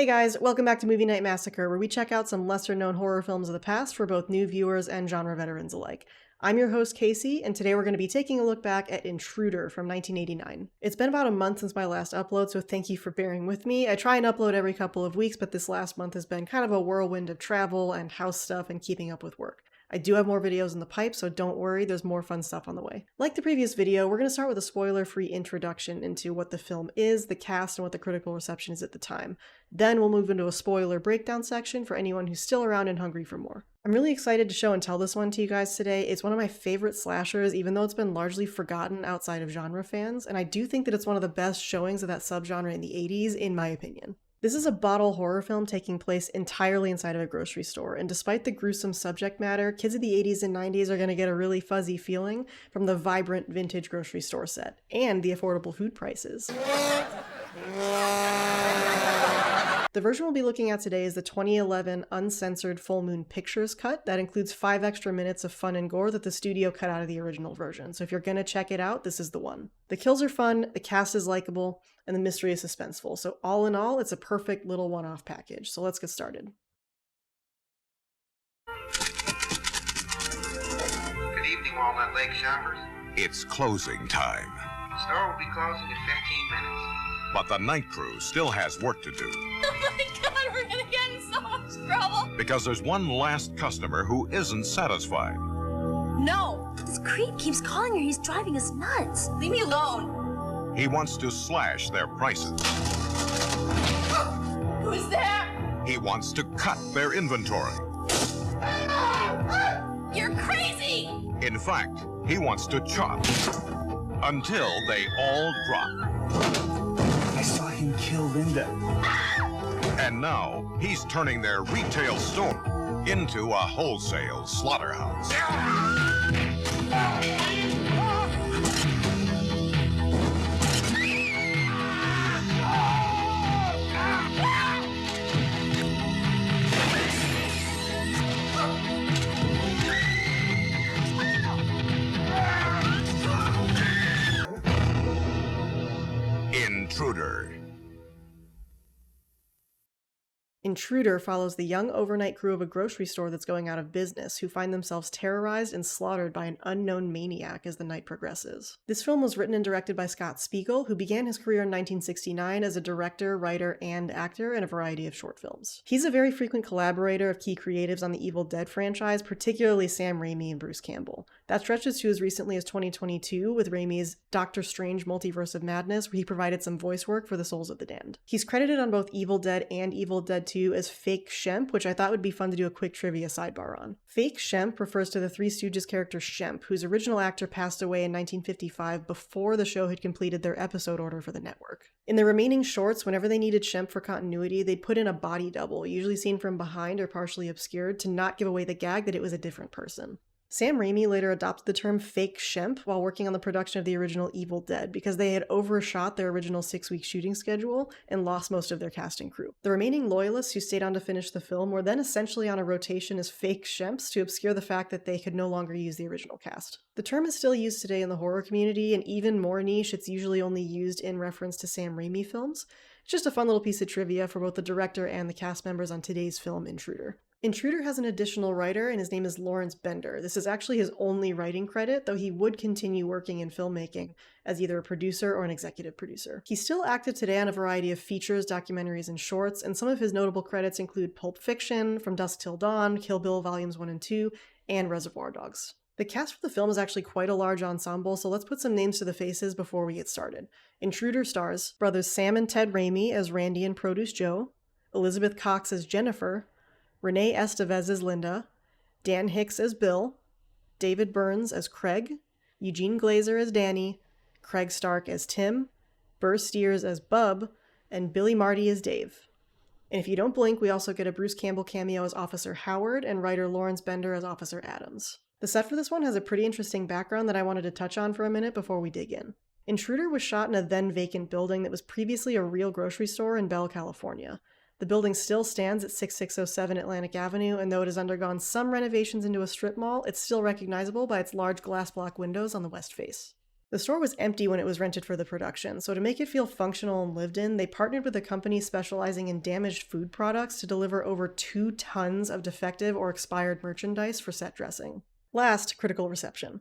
Hey guys, welcome back to Movie Night Massacre, where we check out some lesser-known horror films of the past for both new viewers and genre veterans alike. I'm your host, Casey, and today we're going to be taking a look back at Intruder from 1989. It's been about a month since my last upload, so thank you for bearing with me. I try and upload every couple of weeks, but this last month has been kind of a whirlwind of travel and house stuff and keeping up with work. I do have more videos in the pipe, so don't worry, there's more fun stuff on the way. Like the previous video, we're going to start with a spoiler-free introduction into what the film is, the cast, and what the critical reception is at the time. Then we'll move into a spoiler breakdown section for anyone who's still around and hungry for more. I'm really excited to show and tell this one to you guys today. It's one of my favorite slashers, even though it's been largely forgotten outside of genre fans, and I do think that it's one of the best showings of that subgenre in the 80s, in my opinion. This is a bottle horror film taking place entirely inside of a grocery store, and despite the gruesome subject matter, kids of the 80s and 90s are going to get a really fuzzy feeling from the vibrant vintage grocery store set, and the affordable food prices. The version we'll be looking at today is the 2011 uncensored Full Moon Pictures cut that includes 5 extra minutes of fun and gore that the studio cut out of the original version, so if you're gonna check it out, this is the one. The kills are fun, the cast is likable, and the mystery is suspenseful, so all in all, it's a perfect little one-off package, so let's get started. Good evening, Walnut Lake shoppers. It's closing time. The store will be closing in 15 minutes. But the night crew still has work to do. Oh my God, we're gonna get in so much trouble. Because there's one last customer who isn't satisfied. No. This creep keeps calling her. He's driving us nuts. Leave me alone. He wants to slash their prices. Who's there? He wants to cut their inventory. You're crazy. In fact, he wants to chop until they all drop. I saw him kill Linda. And now, he's turning their retail store into a wholesale slaughterhouse. Intruder. Intruder follows the young overnight crew of a grocery store that's going out of business, who find themselves terrorized and slaughtered by an unknown maniac as the night progresses. This film was written and directed by Scott Spiegel, who began his career in 1969 as a director, writer, and actor in a variety of short films. He's a very frequent collaborator of key creatives on the Evil Dead franchise, particularly Sam Raimi and Bruce Campbell. That stretches to as recently as 2022 with Raimi's Doctor Strange Multiverse of Madness, where he provided some voice work for the Souls of the Damned. He's credited on both Evil Dead and Evil Dead 2 as Fake Shemp, which I thought would be fun to do a quick trivia sidebar on. Fake Shemp refers to the Three Stooges character Shemp, whose original actor passed away in 1955 before the show had completed their episode order for the network. In the remaining shorts, whenever they needed Shemp for continuity, they'd put in a body double, usually seen from behind or partially obscured, to not give away the gag that it was a different person. Sam Raimi later adopted the term Fake Shemp while working on the production of the original Evil Dead because they had overshot their original 6-week shooting schedule and lost most of their cast and crew. The remaining loyalists who stayed on to finish the film were then essentially on a rotation as Fake Shemps to obscure the fact that they could no longer use the original cast. The term is still used today in the horror community, and even more niche, it's usually only used in reference to Sam Raimi films. It's just a fun little piece of trivia for both the director and the cast members on today's film, Intruder. Intruder has an additional writer, and his name is Lawrence Bender. This is actually his only writing credit, though he would continue working in filmmaking as either a producer or an executive producer. He's still active today on a variety of features, documentaries, and shorts, and some of his notable credits include Pulp Fiction, From Dusk Till Dawn, Kill Bill Volumes 1 and 2, and Reservoir Dogs. The cast for the film is actually quite a large ensemble, so let's put some names to the faces before we get started. Intruder stars brothers Sam and Ted Raimi as Randy and Produce Joe, Elizabeth Cox as Jennifer, Renee Estevez as Linda, Dan Hicks as Bill, David Burns as Craig, Eugene Glazer as Danny, Craig Stark as Tim, Burr Steers as Bub, and Billy Marty as Dave. And if you don't blink, we also get a Bruce Campbell cameo as Officer Howard and writer Lawrence Bender as Officer Adams. The set for this one has a pretty interesting background that I wanted to touch on for a minute before we dig in. Intruder was shot in a then vacant building that was previously a real grocery store in Bell, California. The building still stands at 6607 Atlantic Avenue, and though it has undergone some renovations into a strip mall, it's still recognizable by its large glass block windows on the west face. The store was empty when it was rented for the production, so to make it feel functional and lived in, they partnered with a company specializing in damaged food products to deliver over 2 tons of defective or expired merchandise for set dressing. Last, critical reception.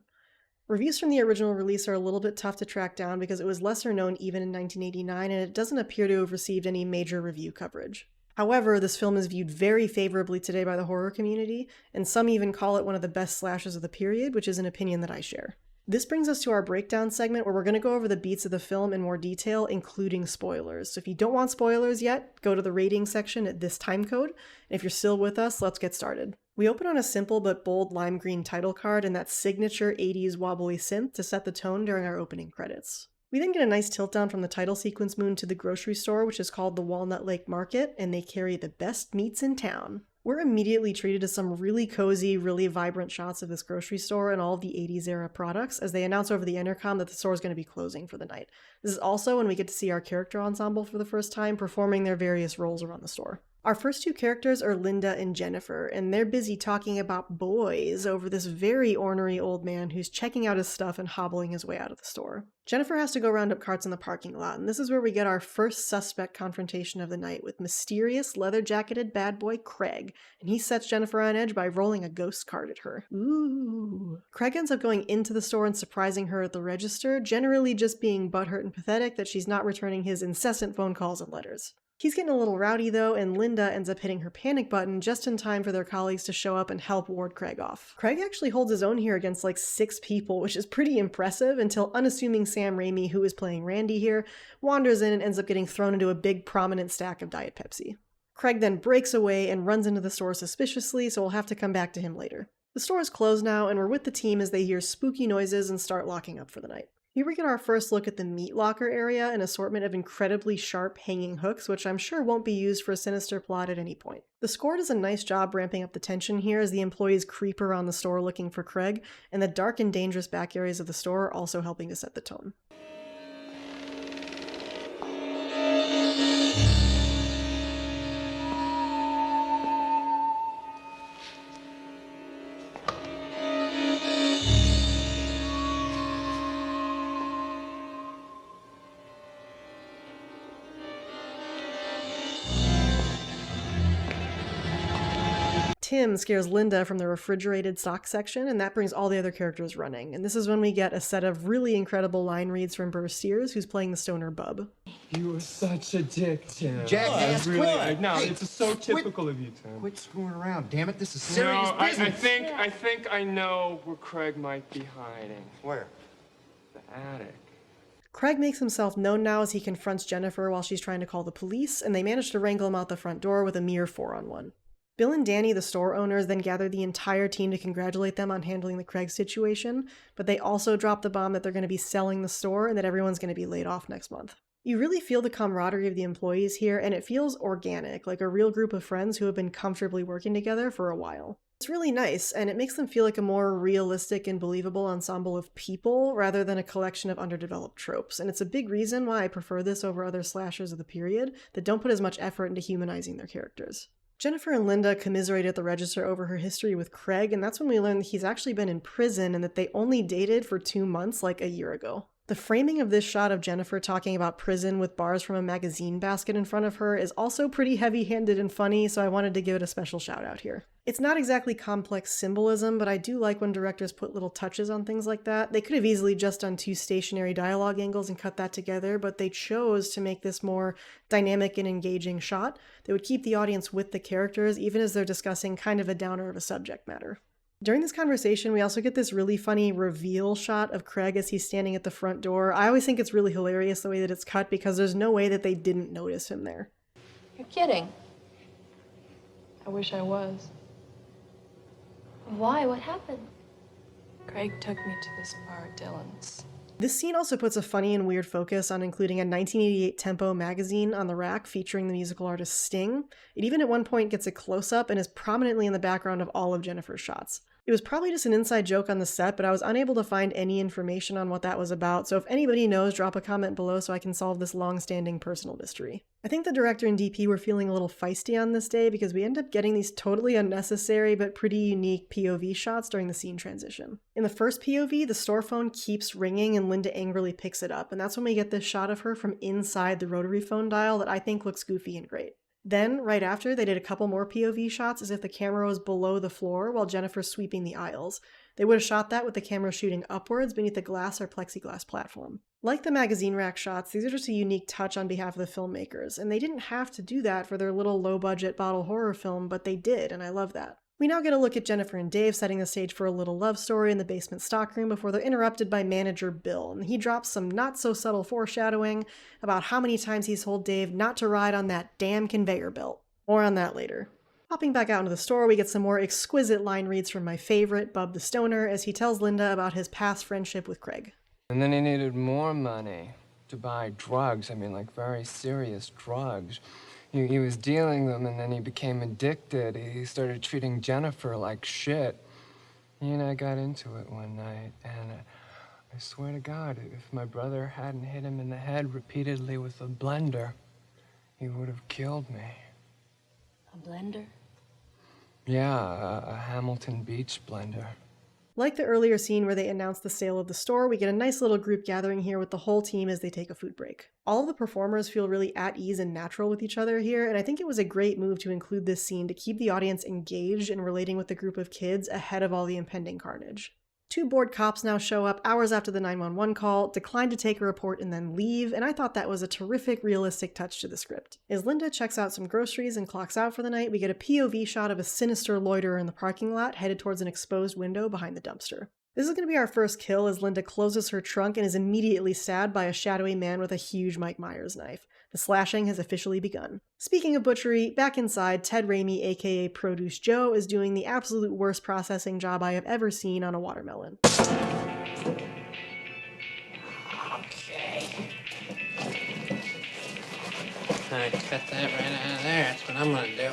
Reviews from the original release are a little bit tough to track down because it was lesser known even in 1989, and it doesn't appear to have received any major review coverage. However, this film is viewed very favorably today by the horror community, and some even call it one of the best slashers of the period, which is an opinion that I share. This brings us to our breakdown segment where we're going to go over the beats of the film in more detail, including spoilers. So if you don't want spoilers yet, go to the rating section at this time code. And if you're still with us, let's get started. We open on a simple but bold lime green title card and that signature 80s wobbly synth to set the tone during our opening credits. We then get a nice tilt down from the title sequence moon to the grocery store, which is called the Walnut Lake Market, and they carry the best meats in town. We're immediately treated to some really cozy, really vibrant shots of this grocery store and all of the 80s era products as they announce over the intercom that the store is going to be closing for the night. This is also when we get to see our character ensemble for the first time performing their various roles around the store. Our first two characters are Linda and Jennifer, and they're busy talking about boys over this very ornery old man who's checking out his stuff and hobbling his way out of the store. Jennifer has to go round up carts in the parking lot, and this is where we get our first suspect confrontation of the night with mysterious leather-jacketed bad boy Craig, and he sets Jennifer on edge by rolling a ghost card at her. Ooh. Craig ends up going into the store and surprising her at the register, generally just being butthurt and pathetic that she's not returning his incessant phone calls and letters. He's getting a little rowdy though, and Linda ends up hitting her panic button just in time for their colleagues to show up and help ward Craig off. Craig actually holds his own here against like 6 people, which is pretty impressive until unassuming Sam Raimi, who is playing Randy here, wanders in and ends up getting thrown into a big prominent stack of Diet Pepsi. Craig then breaks away and runs into the store suspiciously, so we'll have to come back to him later. The store is closed now, and we're with the team as they hear spooky noises and start locking up for the night. Here we get our first look at the meat locker area, an assortment of incredibly sharp hanging hooks, which I'm sure won't be used for a sinister plot at any point. The score does a nice job ramping up the tension here as the employees creep around the store looking for Craig, and the dark and dangerous back areas of the store are also helping to set the tone. Tim scares Linda from the refrigerated sock section, and that brings all the other characters running. And this is when we get a set of really incredible line reads from Burr Sears, who's playing the stoner Bub. You are such a dick, Tim. Jackass, No, hey, it's so typical of you, Tim. Quit screwing around, damn it. This is serious business. I think I know where Craig might be hiding. Where? The attic. Craig makes himself known now as he confronts Jennifer while she's trying to call the police, and they manage to wrangle him out the front door with a mere 4-on-1. Bill and Danny, the store owners, then gather the entire team to congratulate them on handling the Craig situation, but they also drop the bomb that they're going to be selling the store and that everyone's going to be laid off next month. You really feel the camaraderie of the employees here, and it feels organic, like a real group of friends who have been comfortably working together for a while. It's really nice, and it makes them feel like a more realistic and believable ensemble of people rather than a collection of underdeveloped tropes, and it's a big reason why I prefer this over other slashers of the period that don't put as much effort into humanizing their characters. Jennifer and Linda commiserate at the register over her history with Craig, and that's when we learn that he's actually been in prison and that they only dated for 2 months like a year ago. The framing of this shot of Jennifer talking about prison with bars from a magazine basket in front of her is also pretty heavy-handed and funny, so I wanted to give it a special shout out here. It's not exactly complex symbolism, but I do like when directors put little touches on things like that. They could have easily just done 2 stationary dialogue angles and cut that together, but they chose to make this more dynamic and engaging shot that would keep the audience with the characters even as they're discussing kind of a downer of a subject matter. During this conversation, we also get this really funny reveal shot of Craig as he's standing at the front door. I always think it's really hilarious the way that it's cut because there's no way that they didn't notice him there. You're kidding. I wish I was. Why? What happened? Craig took me to this bar, Dylan's. This scene also puts a funny and weird focus on including a 1988 Tempo magazine on the rack featuring the musical artist Sting. It even at one point gets a close-up and is prominently in the background of all of Jennifer's shots. It was probably just an inside joke on the set, but I was unable to find any information on what that was about, so if anybody knows, drop a comment below so I can solve this long-standing personal mystery. I think the director and DP were feeling a little feisty on this day because we end up getting these totally unnecessary but pretty unique POV shots during the scene transition. In the first POV, the store phone keeps ringing and Linda angrily picks it up, and that's when we get this shot of her from inside the rotary phone dial that I think looks goofy and great. Then, right after, they did a couple more POV shots as if the camera was below the floor while Jennifer's sweeping the aisles. They would have shot that with the camera shooting upwards beneath the glass or plexiglass platform. Like the magazine rack shots, these are just a unique touch on behalf of the filmmakers, and they didn't have to do that for their little low-budget bottle horror film, but they did, and I love that. We now get a look at Jennifer and Dave setting the stage for a little love story in the basement stockroom before they're interrupted by manager Bill, and he drops some not-so-subtle foreshadowing about how many times he's told Dave not to ride on that damn conveyor belt. More on that later. Hopping back out into the store, we get some more exquisite line reads from my favorite, Bub the Stoner, as he tells Linda about his past friendship with Craig. And then he needed more money to buy drugs. I mean, like very serious drugs. He was dealing them, and then he became addicted. He started treating Jennifer like shit. He and I got into it one night, and I swear to God, if my brother hadn't hit him in the head repeatedly with a blender, he would have killed me. A blender? Yeah, a Hamilton Beach blender. Like the earlier scene where they announced the sale of the store, we get a nice little group gathering here with the whole team as they take a food break. All of the performers feel really at ease and natural with each other here, and I think it was a great move to include this scene to keep the audience engaged and relating with the group of kids ahead of all the impending carnage. Two bored cops now show up hours after the 911 call, decline to take a report, and then leave, and I thought that was a terrific, realistic touch to the script. As Linda checks out some groceries and clocks out for the night, we get a POV shot of a sinister loiterer in the parking lot headed towards an exposed window behind the dumpster. This is going to be our first kill as Linda closes her trunk and is immediately stabbed by a shadowy man with a huge Mike Myers knife. The slashing has officially begun. Speaking of butchery, back inside, Ted Raimi, aka Produce Joe, is doing the absolute worst processing job I have ever seen on a watermelon. Okay. Alright, cut that right out of there. That's what I'm gonna do.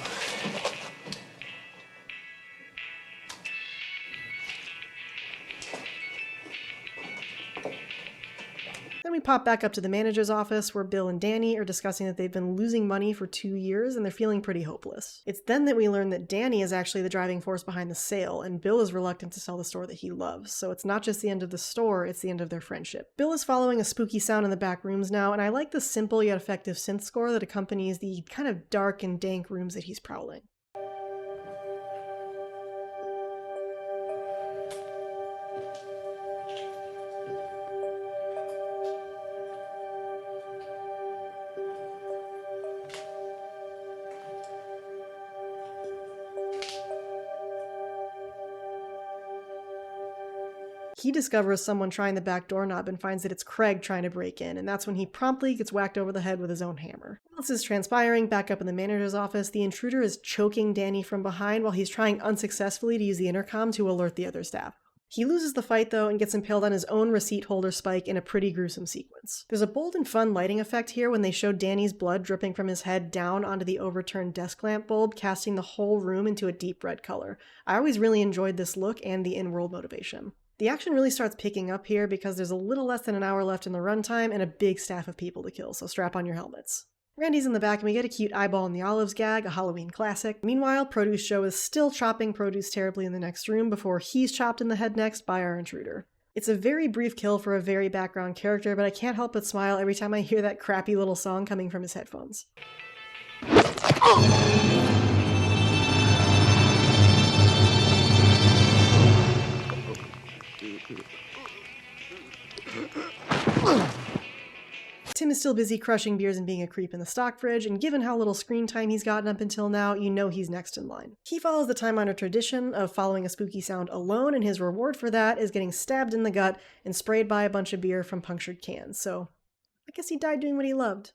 Then we pop back up to the manager's office where Bill and Danny are discussing that they've been losing money for 2 years and they're feeling pretty hopeless. It's then that we learn that Danny is actually the driving force behind the sale, and Bill is reluctant to sell the store that he loves, so it's not just the end of the store, it's the end of their friendship. Bill is following a spooky sound in the back rooms now, and I like the simple yet effective synth score that accompanies the kind of dark and dank rooms that he's prowling. He discovers someone trying the back doorknob and finds that it's Craig trying to break in, and that's when he promptly gets whacked over the head with his own hammer. While this is transpiring, back up in the manager's office, the intruder is choking Danny from behind while he's trying unsuccessfully to use the intercom to alert the other staff. He loses the fight though and gets impaled on his own receipt holder spike in a pretty gruesome sequence. There's a bold and fun lighting effect here when they show Danny's blood dripping from his head down onto the overturned desk lamp bulb, casting the whole room into a deep red color. I always really enjoyed this look and the in-world motivation. The action really starts picking up here because there's a little less than an hour left in the runtime and a big staff of people to kill, so strap on your helmets. Randy's in the back and we get a cute eyeball in the olives gag, a Halloween classic. Meanwhile, Produce Joe is still chopping produce terribly in the next room before he's chopped in the head next by our intruder. It's a very brief kill for a very background character, but I can't help but smile every time I hear that crappy little song coming from his headphones. Tim is still busy crushing beers and being a creep in the stock fridge, and given how little screen time he's gotten up until now, you know he's next in line. He follows the time-honored tradition of following a spooky sound alone, and his reward for that is getting stabbed in the gut and sprayed by a bunch of beer from punctured cans, so I guess he died doing what he loved.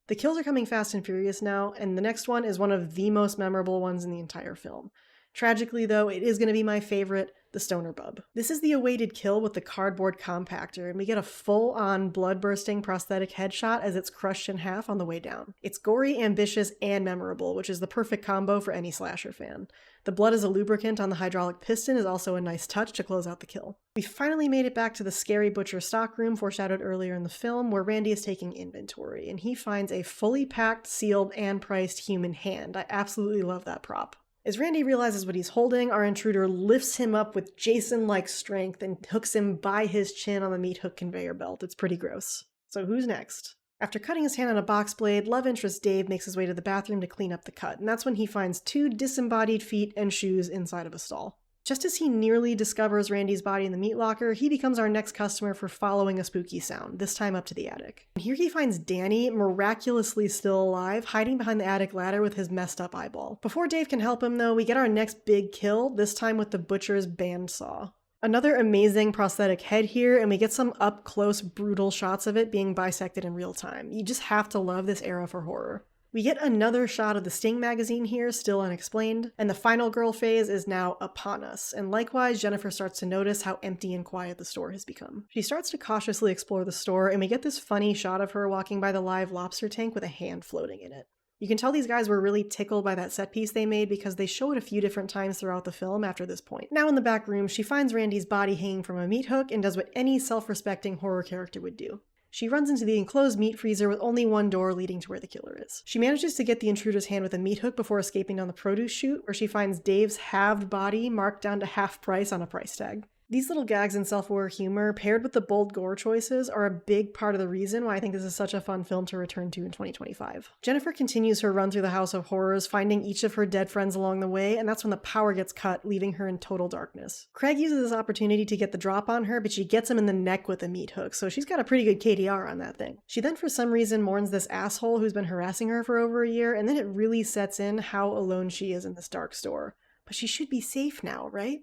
The kills are coming fast and furious now, and the next one is one of the most memorable ones in the entire film. Tragically, though, it is going to be my favorite, the stoner bub. This is the awaited kill with the cardboard compactor, and we get a full-on blood-bursting prosthetic headshot as it's crushed in half on the way down. It's gory, ambitious, and memorable, which is the perfect combo for any slasher fan. The blood as a lubricant on the hydraulic piston is also a nice touch to close out the kill. We finally made it back to the scary butcher stockroom foreshadowed earlier in the film, where Randy is taking inventory, and he finds a fully packed, sealed, and priced human hand. I absolutely love that prop. As Randy realizes what he's holding, our intruder lifts him up with Jason-like strength and hooks him by his chin on the meat hook conveyor belt. It's pretty gross. So who's next? After cutting his hand on a box blade, love interest Dave makes his way to the bathroom to clean up the cut, and that's when he finds 2 disembodied feet and shoes inside of a stall. Just as he nearly discovers Randy's body in the meat locker, he becomes our next customer for following a spooky sound, this time up to the attic. And here he finds Danny, miraculously still alive, hiding behind the attic ladder with his messed up eyeball. Before Dave can help him though, we get our next big kill, this time with the butcher's bandsaw. Another amazing prosthetic head here, and we get some up-close, brutal shots of it being bisected in real time. You just have to love this era for horror. We get another shot of the Sting magazine here, still unexplained, and the final girl phase is now upon us, and likewise, Jennifer starts to notice how empty and quiet the store has become. She starts to cautiously explore the store, and we get this funny shot of her walking by the live lobster tank with a hand floating in it. You can tell these guys were really tickled by that set piece they made because they show it a few different times throughout the film after this point. Now in the back room, she finds Randy's body hanging from a meat hook and does what any self-respecting horror character would do. She runs into the enclosed meat freezer with only one door leading to where the killer is. She manages to get the intruder's hand with a meat hook before escaping down the produce chute, where she finds Dave's halved body marked down to half price on a price tag. These little gags and self-aware humor, paired with the bold gore choices, are a big part of the reason why I think this is such a fun film to return to in 2025. Jennifer continues her run through the House of Horrors, finding each of her dead friends along the way, and that's when the power gets cut, leaving her in total darkness. Craig uses this opportunity to get the drop on her, but she gets him in the neck with a meat hook, so she's got a pretty good KDR on that thing. She then for some reason mourns this asshole who's been harassing her for over a year, and then it really sets in how alone she is in this dark store. But she should be safe now, right?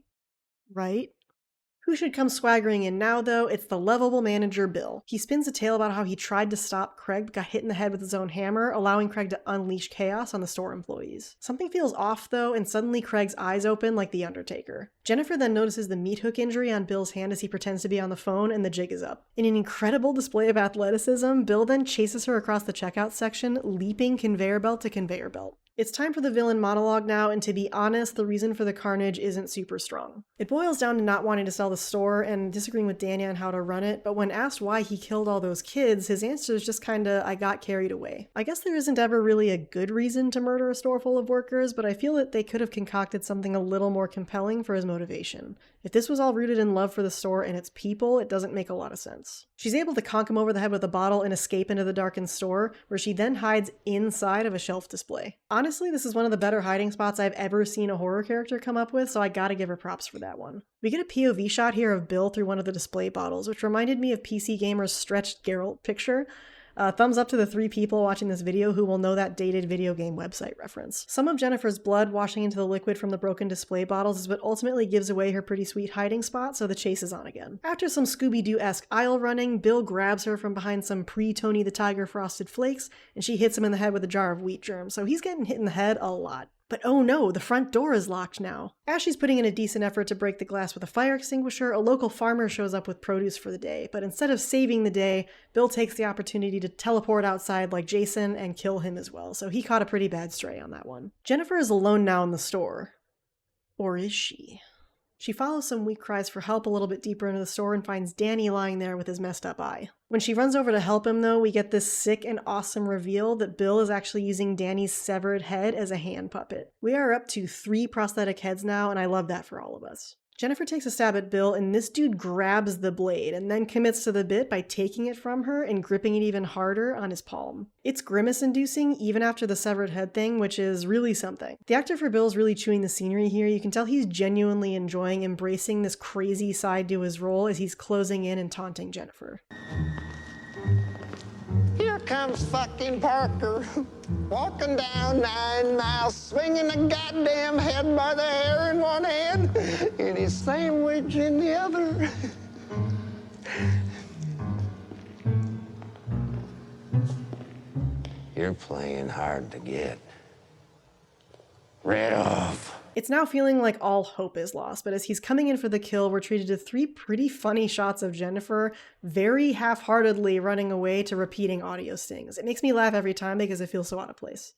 Right? Who should come swaggering in now, though? It's the lovable manager, Bill. He spins a tale about how he tried to stop Craig but got hit in the head with his own hammer, allowing Craig to unleash chaos on the store employees. Something feels off, though, and suddenly Craig's eyes open like The Undertaker. Jennifer then notices the meat hook injury on Bill's hand as he pretends to be on the phone, and the jig is up. In an incredible display of athleticism, Bill then chases her across the checkout section, leaping conveyor belt to conveyor belt. It's time for the villain monologue now, and to be honest, the reason for the carnage isn't super strong. It boils down to not wanting to sell the store and disagreeing with Danny on how to run it, but when asked why he killed all those kids, his answer is just kinda, I got carried away. I guess there isn't ever really a good reason to murder a store full of workers, but I feel that they could have concocted something a little more compelling for his motivation. If this was all rooted in love for the store and its people, it doesn't make a lot of sense. She's able to conk him over the head with a bottle and escape into the darkened store, where she then hides inside of a shelf display. Honestly, this is one of the better hiding spots I've ever seen a horror character come up with, so I gotta give her props for that one. We get a POV shot here of Bill through one of the display bottles, which reminded me of PC Gamer's stretched Geralt picture. Thumbs up to the 3 people watching this video who will know that dated video game website reference. Some of Jennifer's blood washing into the liquid from the broken display bottles is what ultimately gives away her pretty sweet hiding spot, so the chase is on again. After some Scooby-Doo-esque aisle running, Bill grabs her from behind some pre-Tony the Tiger frosted flakes, and she hits him in the head with a jar of wheat germs, so he's getting hit in the head a lot. But oh no, the front door is locked now. As she's putting in a decent effort to break the glass with a fire extinguisher, a local farmer shows up with produce for the day, but instead of saving the day, Bill takes the opportunity to teleport outside like Jason and kill him as well, so he caught a pretty bad stray on that one. Jennifer is alone now in the store. Or is she? She follows some weak cries for help a little bit deeper into the store and finds Danny lying there with his messed up eye. When she runs over to help him though, we get this sick and awesome reveal that Bill is actually using Danny's severed head as a hand puppet. We are up to 3 prosthetic heads now, and I love that for all of us. Jennifer takes a stab at Bill, and this dude grabs the blade and then commits to the bit by taking it from her and gripping it even harder on his palm. It's grimace-inducing even after the severed head thing, which is really something. The actor for Bill's really chewing the scenery here. You can tell he's genuinely enjoying embracing this crazy side to his role as he's closing in and taunting Jennifer. Here comes fucking Parker, walking down 9 miles, swinging a goddamn head by the hair in one hand and his sandwich in the other. You're playing hard to get rid of. It's now feeling like all hope is lost, but as he's coming in for the kill, we're treated to 3 pretty funny shots of Jennifer very half-heartedly running away to repeating audio stings. It makes me laugh every time because it feels so out of place.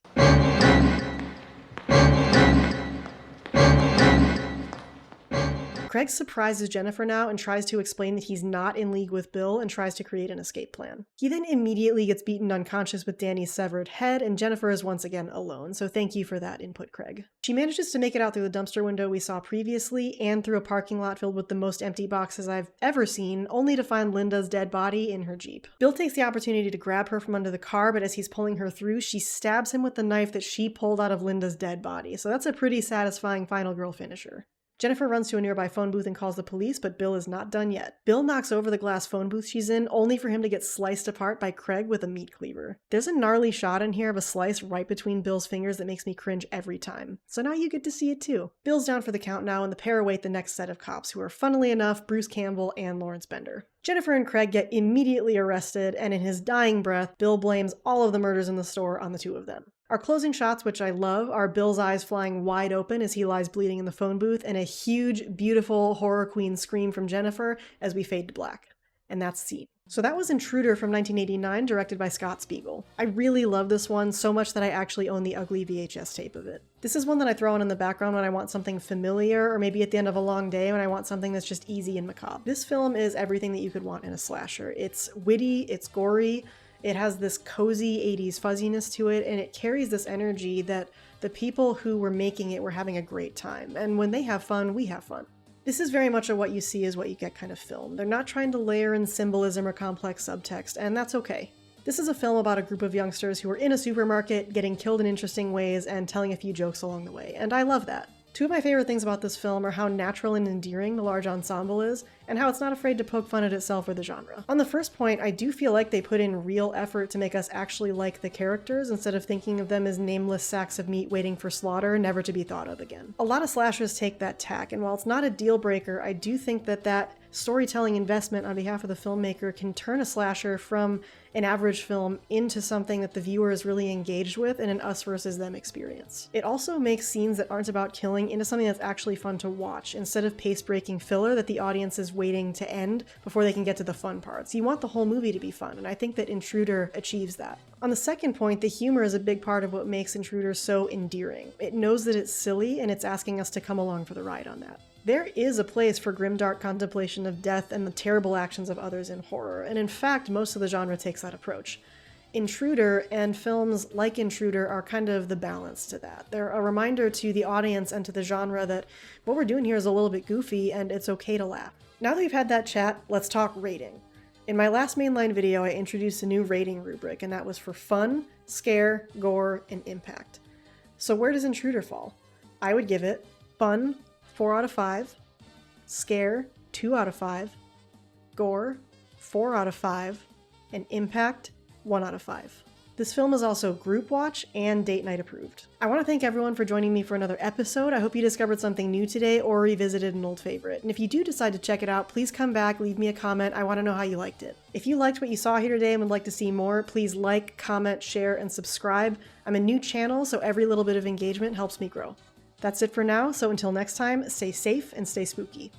Craig surprises Jennifer now and tries to explain that he's not in league with Bill and tries to create an escape plan. He then immediately gets beaten unconscious with Danny's severed head, and Jennifer is once again alone, so thank you for that input, Craig. She manages to make it out through the dumpster window we saw previously and through a parking lot filled with the most empty boxes I've ever seen, only to find Linda's dead body in her Jeep. Bill takes the opportunity to grab her from under the car, but as he's pulling her through, she stabs him with the knife that she pulled out of Linda's dead body, so that's a pretty satisfying final girl finisher. Jennifer runs to a nearby phone booth and calls the police, but Bill is not done yet. Bill knocks over the glass phone booth she's in, only for him to get sliced apart by Craig with a meat cleaver. There's a gnarly shot in here of a slice right between Bill's fingers that makes me cringe every time. So now you get to see it too. Bill's down for the count now, and the pair await the next set of cops, who are funnily enough Bruce Campbell and Lawrence Bender. Jennifer and Craig get immediately arrested, and in his dying breath, Bill blames all of the murders in the store on the two of them. Our closing shots, which I love, are Bill's eyes flying wide open as he lies bleeding in the phone booth, and a huge, beautiful horror queen scream from Jennifer as we fade to black. And that's the scene. So that was Intruder from 1989, directed by Scott Spiegel. I really love this one so much that I actually own the ugly VHS tape of it. This is one that I throw on in the background when I want something familiar, or maybe at the end of a long day when I want something that's just easy and macabre. This film is everything that you could want in a slasher. It's witty, it's gory, it has this cozy 80s fuzziness to it, and it carries this energy that the people who were making it were having a great time. And when they have fun, we have fun. This is very much a what you see is what you get kind of film. They're not trying to layer in symbolism or complex subtext, and that's okay. This is a film about a group of youngsters who are in a supermarket, getting killed in interesting ways, and telling a few jokes along the way, and I love that. Two of my favorite things about this film are how natural and endearing the large ensemble is, and how it's not afraid to poke fun at itself or the genre. On the first point, I do feel like they put in real effort to make us actually like the characters instead of thinking of them as nameless sacks of meat waiting for slaughter, never to be thought of again. A lot of slashers take that tack, and while it's not a deal breaker, I do think that storytelling investment on behalf of the filmmaker can turn a slasher from an average film into something that the viewer is really engaged with in an us versus them experience. It also makes scenes that aren't about killing into something that's actually fun to watch, instead of pace-breaking filler that the audience is waiting to end before they can get to the fun parts. You want the whole movie to be fun, and I think that Intruder achieves that. On the second point, the humor is a big part of what makes Intruder so endearing. It knows that it's silly, and it's asking us to come along for the ride on that. There is a place for grimdark contemplation of death and the terrible actions of others in horror, and in fact, most of the genre takes that approach. Intruder and films like Intruder are kind of the balance to that. They're a reminder to the audience and to the genre that what we're doing here is a little bit goofy and it's okay to laugh. Now that we've had that chat, let's talk rating. In my last mainline video, I introduced a new rating rubric, and that was for fun, scare, gore, and impact. So where does Intruder fall? I would give it fun, 4 out of 5, scare, 2 out of 5, gore, 4 out of 5, and impact, 1 out of 5. This film is also group watch and date night approved. I want to thank everyone for joining me for another episode. I hope you discovered something new today or revisited an old favorite. And if you do decide to check it out, please come back, leave me a comment. I want to know how you liked it. If you liked what you saw here today and would like to see more, please like, comment, share, and subscribe. I'm a new channel, so every little bit of engagement helps me grow. That's it for now, so until next time, stay safe and stay spooky.